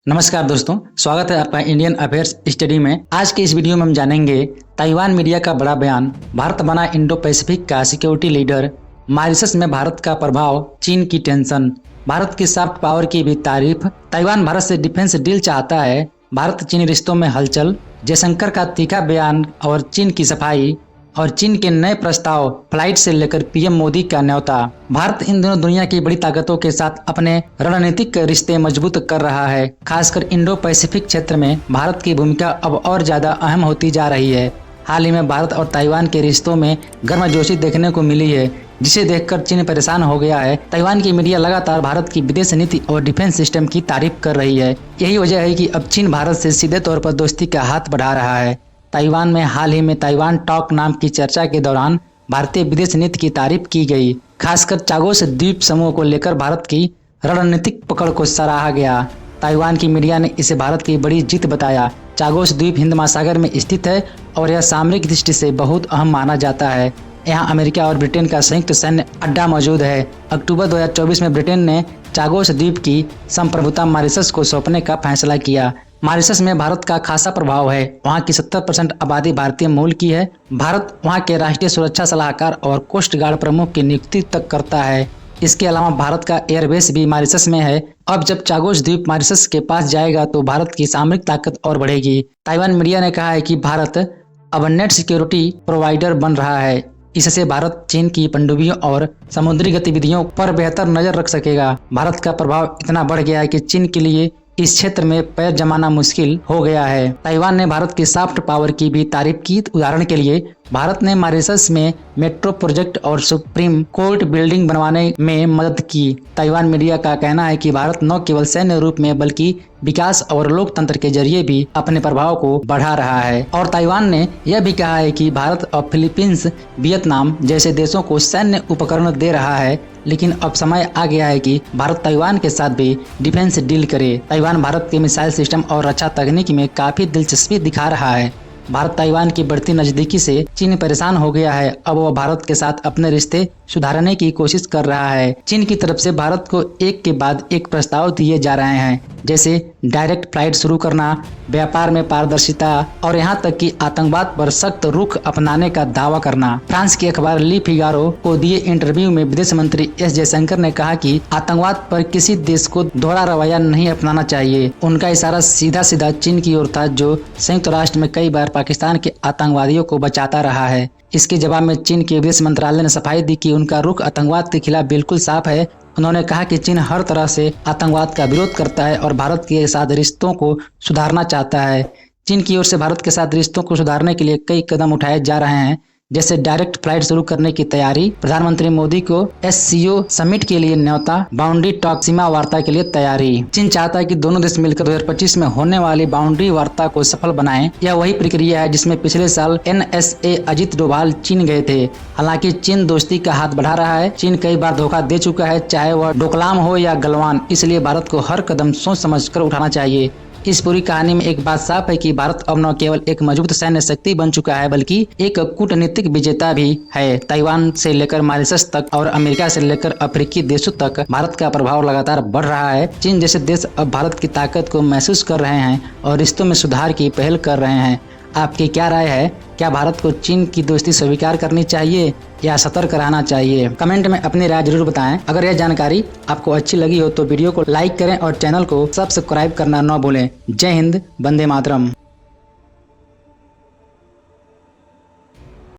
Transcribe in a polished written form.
नमस्कार दोस्तों, स्वागत है आपका इंडियन अफेयर्स स्टडी में। आज के इस वीडियो में हम जानेंगे ताइवान मीडिया का बड़ा बयान, भारत बना इंडो पैसिफिक का सिक्योरिटी लीडर, मॉरिशस में भारत का प्रभाव, चीन की टेंशन, भारत की सॉफ्ट पावर की भी तारीफ, ताइवान भारत से डिफेंस डील चाहता है, भारत चीनी रिश्तों में हलचल, जयशंकर का तीखा बयान और चीन की सफाई, और चीन के नए प्रस्ताव, फ्लाइट से लेकर पीएम मोदी का न्योता। भारत इन दोनों दुनिया की बड़ी ताकतों के साथ अपने रणनीतिक रिश्ते मजबूत कर रहा है। खासकर इंडो पैसिफिक क्षेत्र में भारत की भूमिका अब और ज्यादा अहम होती जा रही है। हाल ही में भारत और ताइवान के रिश्तों में गर्मजोशी देखने को मिली है, जिसे देखकर चीन परेशान हो गया है। ताइवान की मीडिया लगातार भारत की विदेश नीति और डिफेंस सिस्टम की तारीफ कर रही है। यही वजह है कि अब चीन भारत से सीधे तौर पर दोस्ती का हाथ बढ़ा रहा है। ताइवान में हाल ही में ताइवान टॉक नाम की चर्चा के दौरान भारतीय विदेश नीति की तारीफ की गई। खासकर चागोस द्वीप समूह को लेकर भारत की रणनीतिक पकड़ को सराहा गया। ताइवान की मीडिया ने इसे भारत की बड़ी जीत बताया। चागोस द्वीप हिंद महासागर में स्थित है और यह सामरिक दृष्टि से बहुत अहम माना जाता है। यहाँ अमेरिका और ब्रिटेन का संयुक्त सैन्य अड्डा मौजूद है। अक्टूबर 2024 में ब्रिटेन ने चागोस द्वीप की संप्रभुता मॉरिशस को सौंपने का फैसला किया। मॉरिशस में भारत का खासा प्रभाव है। वहाँ की 70% आबादी भारतीय मूल की है। भारत वहाँ के राष्ट्रीय सुरक्षा सलाहकार और कोस्ट गार्ड प्रमुख की नियुक्ति तक करता है। इसके अलावा भारत का एयरबेस भी मॉरिशस में है। अब जब चागोस द्वीप मॉरिशस के पास जाएगा तो भारत की सामरिक ताकत और बढ़ेगी। ताइवान मीडिया ने कहा है कि भारत अब नेट सिक्योरिटी प्रोवाइडर बन रहा है। इससे भारत चीन की पनडुब्बियों और समुद्री गतिविधियों पर बेहतर नजर रख सकेगा। भारत का प्रभाव इतना बढ़ गया है कि चीन के लिए इस क्षेत्र में पैर जमाना मुश्किल हो गया है। ताइवान ने भारत की सॉफ्ट पावर की भी तारीफ की। उदाहरण के लिए भारत ने मॉरिशस में मेट्रो प्रोजेक्ट और सुप्रीम कोर्ट बिल्डिंग बनवाने में मदद की। ताइवान मीडिया का कहना है कि भारत न केवल सैन्य रूप में बल्कि विकास और लोकतंत्र के जरिए भी अपने प्रभाव को बढ़ा रहा है। और ताइवान ने यह भी कहा है कि भारत और फिलीपींस, वियतनाम जैसे देशों को सैन्य उपकरण दे रहा है, लेकिन अब समय आ गया है कि भारत ताइवान के साथ भी डिफेंस डील करे। ताइवान भारत के मिसाइल सिस्टम और रक्षा तकनीक में काफी दिलचस्पी दिखा रहा है। भारत ताइवान की बढ़ती नजदीकी से चीन परेशान हो गया है। अब वह भारत के साथ अपने रिश्ते सुधारने की कोशिश कर रहा है। चीन की तरफ से भारत को एक के बाद एक प्रस्ताव दिए जा रहे हैं, जैसे डायरेक्ट फ्लाइट शुरू करना, व्यापार में पारदर्शिता और यहां तक कि आतंकवाद पर सख्त रुख अपनाने का दावा करना। फ्रांस के अखबार ली फिगारो को दिए इंटरव्यू में विदेश मंत्री एस जयशंकर ने कहा कि आतंकवाद पर किसी देश को दोहरा रवैया नहीं अपनाना चाहिए। उनका इशारा सीधा सीधा चीन की ओर था, जो संयुक्त राष्ट्र में कई बार पाकिस्तान के आतंकवादियों को बचाता रहा है। इसके जवाब में चीन के विदेश मंत्रालय ने सफाई दी कि उनका रुख आतंकवाद के खिलाफ बिल्कुल साफ है। उन्होंने कहा कि चीन हर तरह से आतंकवाद का विरोध करता है और भारत के साथ रिश्तों को सुधारना चाहता है। चीन की ओर से भारत के साथ रिश्तों को सुधारने के लिए कई कदम उठाए जा रहे हैं, जैसे डायरेक्ट फ्लाइट शुरू करने की तैयारी, प्रधानमंत्री मोदी को एससीओ समिट के लिए न्योता, बाउंड्री टॉक सीमा वार्ता के लिए तैयारी। चीन चाहता है कि दोनों देश मिलकर 2025 में होने वाली बाउंड्री वार्ता को सफल बनाएं। यह वही प्रक्रिया है जिसमें पिछले साल एनएसए अजित डोभाल चीन गए थे। हालांकि चीन दोस्ती का हाथ बढ़ा रहा है। चीन कई बार धोखा दे चुका है, चाहे वह डोकलाम हो या गलवान। इसलिए भारत को हर कदम सोच समझ कर उठाना चाहिए। इस पूरी कहानी में एक बात साफ है कि भारत अब न केवल एक मजबूत सैन्य शक्ति बन चुका है, बल्कि एक कूटनीतिक विजेता भी है। ताइवान से लेकर मॉरिशस तक और अमेरिका से लेकर अफ्रीकी देशों तक भारत का प्रभाव लगातार बढ़ रहा है। चीन जैसे देश अब भारत की ताकत को महसूस कर रहे हैं और रिश्तों में सुधार की पहल कर रहे हैं। आपकी क्या राय है? क्या भारत को चीन की दोस्ती स्वीकार करनी चाहिए या सतर्क रहना चाहिए? कमेंट में अपनी राय जरूर बताएं। अगर यह जानकारी आपको अच्छी लगी हो तो वीडियो को लाइक करें और चैनल को सब्सक्राइब करना न भूलें। जय हिंद, वंदे मातरम।